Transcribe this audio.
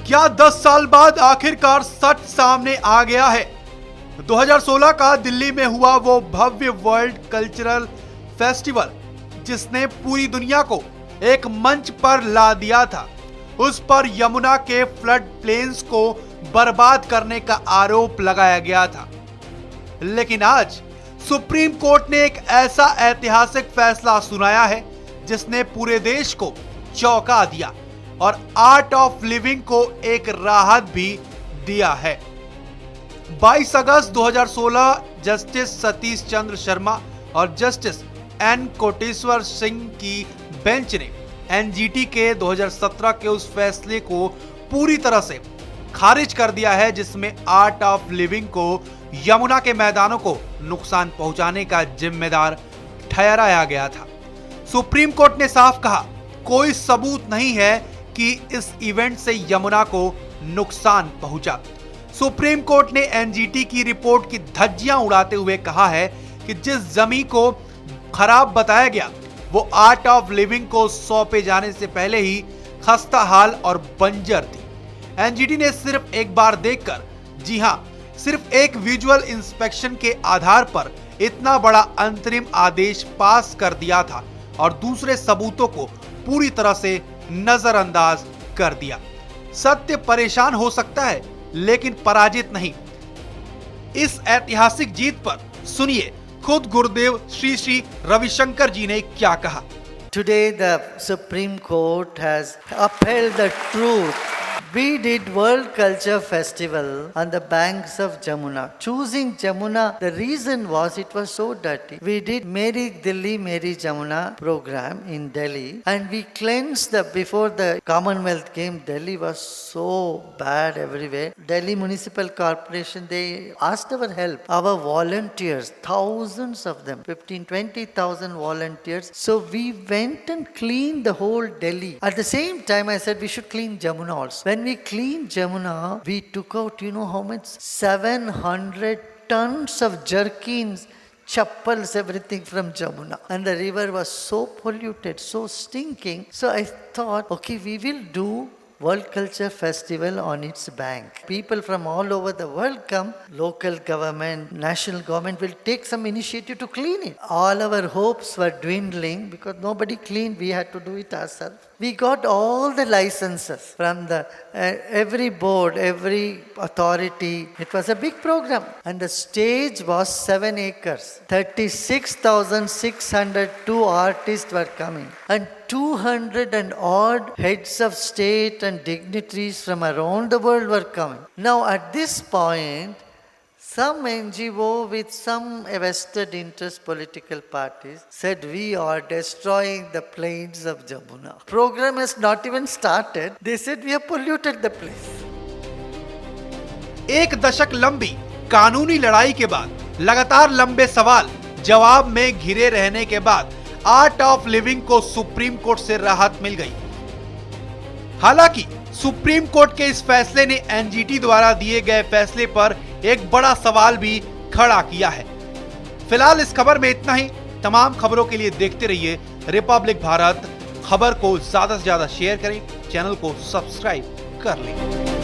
क्या 10 साल बाद आखिरकार सच सामने आ गया है? 2016 का दिल्ली में हुआ वो भव्य वर्ल्ड कल्चरल फेस्टिवल जिसने पूरी दुनिया को एक मंच पर ला दिया था, उस पर यमुना के फ्लड प्लेन्स को बर्बाद करने का आरोप लगाया गया था। लेकिन आज सुप्रीम कोर्ट ने एक ऐसा ऐतिहासिक फैसला सुनाया है जिसने पूरे देश को चौंका दिया और आर्ट ऑफ लिविंग को एक राहत भी दिया है। 22 अगस्त 2016 जस्टिस सतीश चंद्र शर्मा और जस्टिस एन कोटेश्वर सिंह की बेंच ने एनजीटी के 2017 के उस फैसले को पूरी तरह से खारिज कर दिया है जिसमें आर्ट ऑफ लिविंग को यमुना के मैदानों को नुकसान पहुंचाने का जिम्मेदार ठहराया गया था। सुप्रीम कोर्ट ने साफ कहा, कोई सबूत नहीं है कि इस इवेंट से यमुना को नुकसान पहुंचा। सुप्रीम कोर्ट ने एनजीटी की रिपोर्ट की धज्जियां उड़ाते हुए कहा है कि जिस जमीन को खराब बताया गया वो आर्ट ऑफ लिविंग को सौंपे जाने से पहले ही खस्ता हाल और बंजर थी। एनजीटी ने सिर्फ एक बार देखकर, जी हां, सिर्फ एक विजुअल इंस्पेक्शन के आधार पर इतना बड़ा अंतरिम आदेश पास कर दिया था और दूसरे सबूतों को पूरी तरह से नजरअंदाज कर दिया। सत्य परेशान हो सकता है लेकिन पराजित नहीं। इस ऐतिहासिक जीत पर सुनिए खुद गुरुदेव श्री श्री रविशंकर जी ने क्या कहा। Today the Supreme Court has upheld the truth. We did World Culture Festival on the banks of Jamuna. Choosing Jamuna, the reason was it was so dirty. We did Meri Delhi, Meri Jamuna program in Delhi, and we cleansed before the Commonwealth came. Delhi was so bad everywhere. Delhi Municipal Corporation, they asked our help. Our volunteers, thousands of them, 20,000 volunteers. So we went and cleaned the whole Delhi. At the same time, I said we should clean Jamuna also. When we cleaned Jamuna, we took out, you know how much? 700 tons of jerkins, chappals, everything from Jamuna. And the river was so polluted, so stinking. So I thought, okay, we will do World Culture Festival on its bank. People from all over the world come. Local government, national government will take some initiative to clean it. All our hopes were dwindling because nobody cleaned. We had to do it ourselves. We got all the licenses from the every board, every authority. It was a big program. And the stage was 7 acres. 36,602 artists were coming. And 200 and odd heads of state and dignitaries from around the world were coming. Now at this point, some NGO with some vested interest political parties said we are destroying the plains of Jamuna. Program has not even started. They said we have polluted the place. एक दशक लंबी कानूनी लड़ाई के बाद, लगातार लंबे सवाल जवाब में घिरे रहने के बाद आर्ट ऑफ लिविंग को सुप्रीम कोर्ट से राहत मिल गई। हालांकि सुप्रीम कोर्ट के इस फैसले ने एनजीटी द्वारा दिए गए फैसले पर एक बड़ा सवाल भी खड़ा किया है। फिलहाल इस खबर में इतना ही। तमाम खबरों के लिए देखते रहिए रिपब्लिक भारत। खबर को ज्यादा से ज्यादा शेयर करें, चैनल को सब्सक्राइब कर लें।